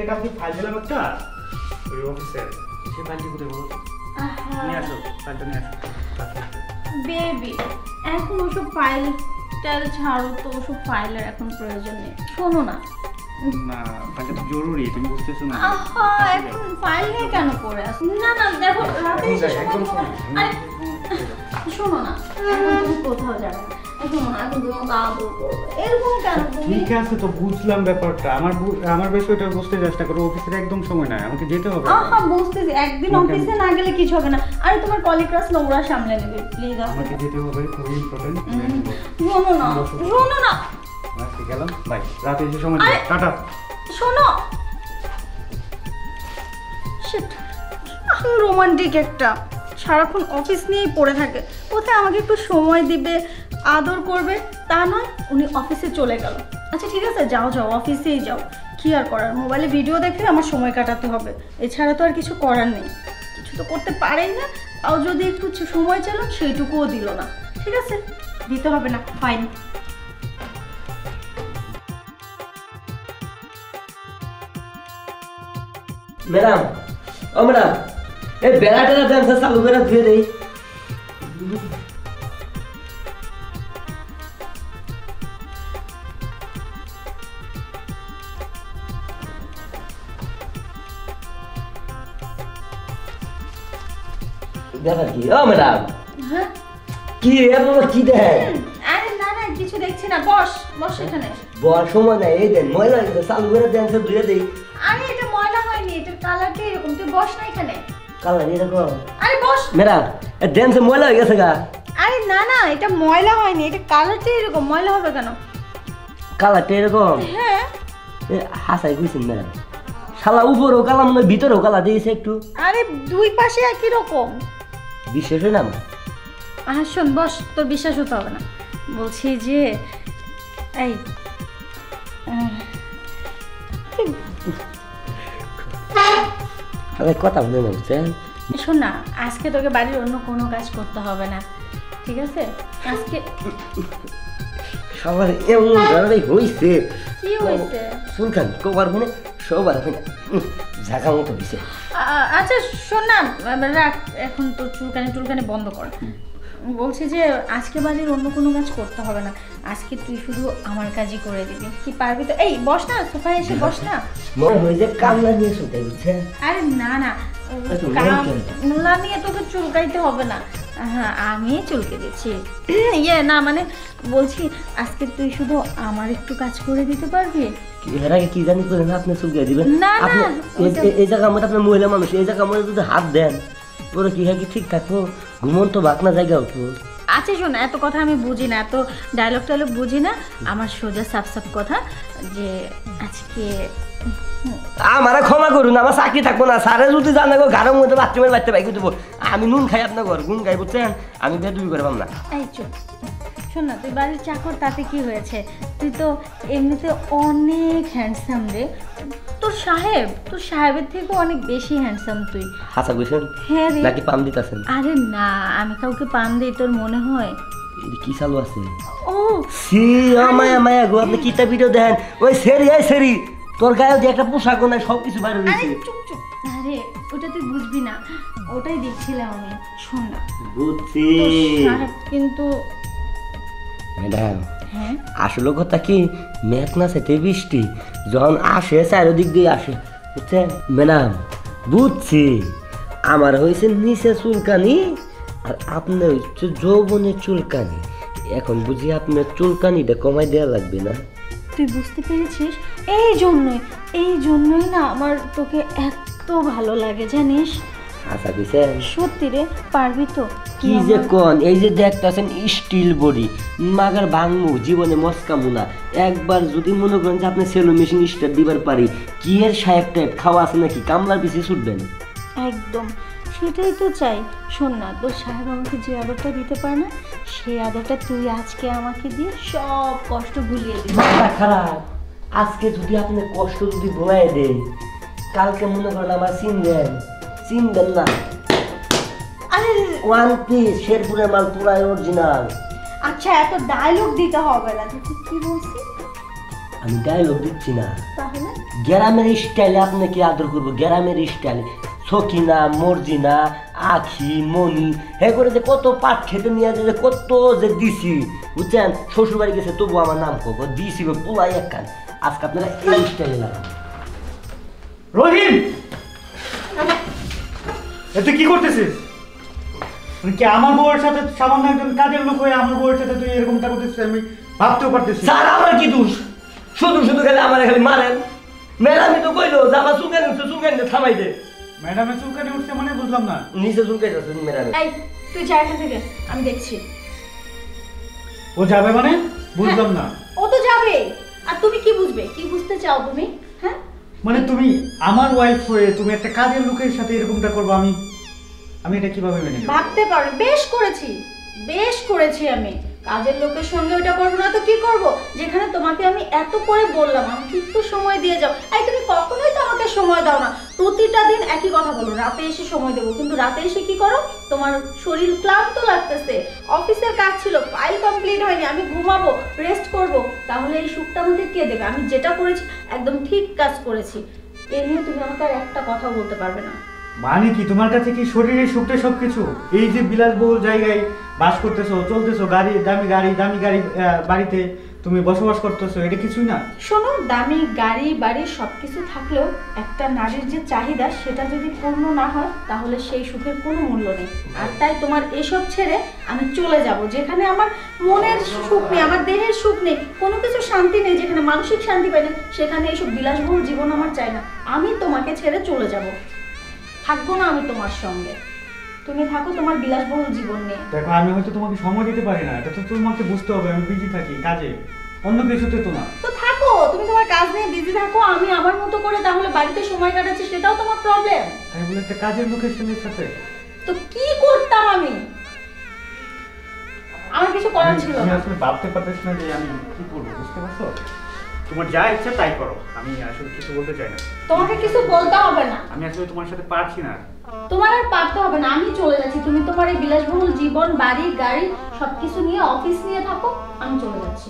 যে কালকে ফাইল দিলাম একটা ওই অফিসের, সে ফাইলটি কোথায় বলো? নিয়ে আসো ফাইলটা, নিয়ে আসো। বেবি এখন ওসব ফাইল টাইল ছাড়ো তো, ওসব ফাইলের এখন প্রয়োজন নেই। শোনো না, না ফাইলটা তো জরুরি, তুমি বুঝতেছো না? এখন ফাইল নিয়ে কেন পড়ে আস? না না দেখো রাতে এসে শোনো না, এখন তুমি কোথাও যাবে না, এখন তুমি আদর করবে, এরকম কেন তুমি? ঠিক আছে তো বুঝলাম ব্যাপারটা, আমার বিষয়টা বুঝতে চেষ্টা করো। অফিসের একদম সময় নাই, আমাকে যেতে হবে। বুঝতেছি, একদিন অফিসে না গেলে কিছু হবে না। আরে তোমার কলিগরা ওরা সামলে নেবে, প্লিজ আমাকে যেতে হবে, খুব ইম্পর্টেন্ট। শোনো না আজকে গেলাম, বাই। রাতে এসে সময় টাটা। শোনো, রোমান্টিক একটা, সারাক্ষণ অফিস নিয়েই পড়ে থাকে। কোথায় আমাকে একটু সময় দিবে, আদর করবে, তা নয়, উনি অফিসে চলে গেল। আচ্ছা ঠিক আছে, যাও যাও, অফিসেই যাও, কি আর করার, মোবাইলে ভিডিও দেখে আমার সময় কাটাতে হবে, এছাড়া তো আর কিছু করার নেই। কিছু তো করতে পারেই না, তাও যদি একটু সময় চাইল সেইটুকুও দিল না। ঠিক আছে, দিতে হবে না, ফাইন। ম্যাডাম, ও ম্যাডাম, এই বেড়াটা ব্যবসা চালু করে ধুয়ে দেই। দেখা কি ও ম্যাডাম? হ্যাঁ কি আপনার কি দেন? আরে না না কিছু দেখছি না, বস বস এখানে। বর সময় নাই, এই দেন ময়লা চালু করে দেন, সব ধুয়ে দেই। আরে এটা ময়লা হয়নি, এটার কালারটা এরকম, তুই বস না এখানে। কালার এরকম? আরে বস। ম্যাডাম দেন, সব ময়লা হয়ে গেছে গা। আরে না না এটা ময়লা হয়নি, এটা কালারটা এরকম, ময়লা হবে কেন? কালারটা এরকম? হ্যাঁ। হাসাই কইছেন ম্যাডাম, শালা উপরেও কালা মনে হয় ভিতরেও কালা দিয়েছে একটু। আরে দুই পাশে একই রকম। বিশ্বাস হয় না আমার? শোন বস, তোর বিশ্বাস হতে হবে না, বলছি যে এই কথা বলে বলছেন। শোন না, আজকে তোকে বাড়ির অন্য কোনো কাজ করতে হবে না, ঠিক আছে? আজকে সবার এমন ধরনের হইছে। কি হইছে? শুনখান কবার মানে সবার মানে ঝাঁকা মতো হইছে। আচ্ছা শোন না, রাখ এখন, তোর চুলকানি বন্ধ কর। বলছি যে আজকে বাড়ির অন্য কোনো কাজ করতে হবে না, আজকে তুই শুধু আমার কাজই করে দিবি, কি পারবি তো? এই বস না, সোফায় এসে বস না। মনে হয় যে কামলা নিয়ে শুতে বুঝছে। আরে না না, কামলা নিয়ে তোকে চুলকাইতে হবে না, হ্যাঁ আমি চুলকে দিচ্ছি। ইয়ে না মানে বলছি আজকে তুই শুধু আমার একটু কাজ করে দিতে পারবি? এর আগে কি জানি করেন আপনি চুলকে দিবেন? না না, এই জায়গা মধ্যে আপনার মহিলা মানুষ, এই জায়গা মধ্যে যদি হাত দেন ওরা কি হয় কি ঠিক থাকবো? ঘুমন্ত বাকনা জায়গা উঠবো। আচ্ছা শোন, এত কথা আমি বুঝি না, এত ডায়লগ টায়লগ বুঝি না, আমার সোজা সাফ কথা যে আজকে আমারে ক্ষমা করুন, আমার চাকরি থাকবো না। সারে যদি জানা গো ঘরের মধ্যে বাথরুমের বাচ্চা বাইকে দেবো, আমি নুন খাই আপনার ঘর গুণ খাই বুঝছেন, আমি বেদুই করে পাম না। এই চুপ, শোন না, তুই বাড়ির চাকর, তাতে কি হয়েছে? তুই তো এমনিতে অনেক হ্যান্ডসাম রে, তোর সাহেবের থেকেও অনেক বেশি হ্যান্ডসাম তুই। হাসা কইছেন? হ্যাঁ রে। নাকি পাম দিতেছেন? আরে না, আমি কাউকে পাম দেই তোর মনে হয়? কি চালু আছে? ও সি মায়া মায়া গো, আপনি কিতা ভিডিও দেখেন? ওই সেরি তোর গায়ে দিয়ে একটা পোশাক নাই, সব কিছু বাইরে হয়েছে। চুপ চুপ, আরে ওটা তুই বুঝবি না, ওটাই দেখছিলাম আমি। শোন না, বুঝছি কিন্তু ম্যাডাম, হ্যাঁ আসলে কথা কি, মেঘ না সেতে বৃষ্টি যখন আসে চারিদিক দিয়ে আসে বুঝছেন ম্যাডাম। বুঝছি, আমার হয়েছে নিচে চুলকানি আর আপনার হচ্ছে যৌবনের চুলকানি। এখন বুঝি আপনার চুলকানিটা কমাই দেওয়া লাগবে না? তুই বুঝতে পেরেছিস? এই জন্যই না আমার তোকে এত ভালো লাগে জানিস। আশা কইছেন? সত্যি রে, পারবি তো? কি যে কোন, এই যে দেখতেছেন স্টিল বডি, মাগার ভাঙমু জীবনে মস্কামু না। একবার যদি মনে করেন যে আপনি সেলো মেশিন স্টার্ট দিবার পারি, কি এর সাহেব টাইপ খাওয়া আছে নাকি কামলার পিছিয়ে ছুটবেন? একদম সেটাই তো চাই। শোন না, তোর সাহেব আমাকে যে আদরটা দিতে পারে না, সেই আদরটা তুই আজকে আমাকে দিয়ে সব কষ্ট ভুলিয়ে দিবি। খারাপ, আজকে যদি আপনি কষ্ট যদি ভুলাই দেন, কালকে মনে করেন আমার চিনবেন না। আরে ওয়ান পিস শেরপুরের মাল পুরাই অরিজিনাল। আচ্ছা এত ডায়লগ দিতে হবে না, তুই কি বলছিস? আমি ডায়লগ দিচ্ছি না, তাহলে গ্রামের স্টাইলে আপনাকে আদর করবো, গ্রামের স্টাইলে। সকিনা, মর্জিনা, আখি, মনি, হে করে যে কত পাট খেতে নিয়ে যে কত যে দিছি, বুঝছেন? শ্বশুর বাড়ি গেছে তবু আমার নাম কব দিছি পোলাই এক কান। আজকে আপনারা এই স্টাইলে লাগান। রহিম, তুই কি করতেছিস? কি আমার বউয়ের সাথে সামান্য একজন কাজের লোক হয়ে আমার বউয়ের সাথে তুই এরকমটা করতেছিস? আমি ভাবতেও পারতেছি। স্যার আমার কি দোষ? শুধু শুধু খালি আমার খালি মারেন। ম্যাডামই তো কইলো যে আমার চুলকানি উঠছে, চুলকানি থামাই দে। ম্যাডামের চুলকানি উঠছে মানে বুঝলাম না। নিচে চুলকাইতেছে ম্যাডাম। এই তুই যা এখান থেকে, আমি দেখছি। ও যাবে মানে বুঝলাম না। ও তো যাবে, আর তুমি কি বুঝবে? কি বুঝতে চাও তুমি? হ্যাঁ, মানে তুমি আমার ওয়াইফ হয়ে তুমি একটা কাজের লোকের সাথে এরকমটা করবো, আমি এটা কিভাবে মেনে নেব? ভাবতে পারো, বেশ করেছি আমি। কাজের লোকের সঙ্গে ওইটা করবো না তো কি করব? যেখানে তোমাকে আমি এত করে বললাম আমাকে একটু সময় দিয়ে যাও, এই তুমি কখনোই তো আমাকে সময় দাও না। প্রতিটা দিন একই কথা বলো, রাতে এসে সময় দেবো, কিন্তু রাতে এসে কি করো? তোমার শরীর ক্লান্ত লাগতেছে, অফিসের কাজ ছিল, ফাইল কমপ্লিট হয়নি, আমি ঘুমাবো, রেস্ট করব, তাহলে এই সুখটা আমাকে কে দেবে? আমি যেটা করেছি একদম ঠিক কাজ করেছি, এ নিয়ে তুমি আমাকে আর একটা কথা বলতে পারবে না। মানে কি তোমার কাছে কি শরীরের সুখটা সবকিছু? এই যে বিলাসবহুল জায়গায় বাস করতেছো, চলতেছো, দামি গাড়ি বাড়িতে তুমি বসবাস করতেছো, এটা কিছুই না? শোনো, দামি গাড়ি বাড়ি সবকিছু থাকলেও একটা নারীর যে চাহিদা সেটা যদি পূর্ণ না হয় তাহলে সেই সুখের কোনো মূল্য নেই। আর তাই তোমার এসব ছেড়ে আমি চলে যাব, যেখানে আমার মনের সুখ নেই, আমার দেহের সুখ নেই, কোনো কিছু শান্তি নেই, যেখানে মানসিক শান্তি পাই না, সেখানে এইসব বিলাসবহুল জীবন আমার চাই না। আমি তোমাকে ছেড়ে চলে যাব, থাকবো না আমি তোমার সঙ্গে। তুমি থাকো তোমার বিলাসবহুল জীবন নিয়ে। দেখো, আমি হয়তো তোমাকে সময় দিতে পারি না, এটা তো তোমাকে বুঝতে হবে। আমি বিজি থাকি কাজে, অন্য কিছুতে তো না। তো থাকো, তুমি তোমার কাজ নিয়ে বিজি থাকো, আমি আমার মতো করে তাহলে বাড়িতে সময় কাটাচ্ছি, সেটাও তোমার প্রবলেম। তাই বলে একটা কাজের লোকের সঙ্গে সাথে তো কি করতাম আমি? আমার কিছু করার ছিল আমি না। আসলে ভাবতে পারতেছি না যে আমি কি করবো, বুঝতে পারছো? তোমার যা ইচ্ছা তাই করো, আমি আসলে কিছু বলতে চাই না। তোমাকে কিছু বলতে হবে না, আমি আসলে তোমার সাথে পারছি না। তোমার আর পারতে হবে না, আমি চলে যাচ্ছি। তুমি তোমার এই বিলাসবহুল জীবন, বাড়ি গাড়ি সবকিছু নিয়ে অফিস নিয়ে থাকো, আমি চলে যাচ্ছি।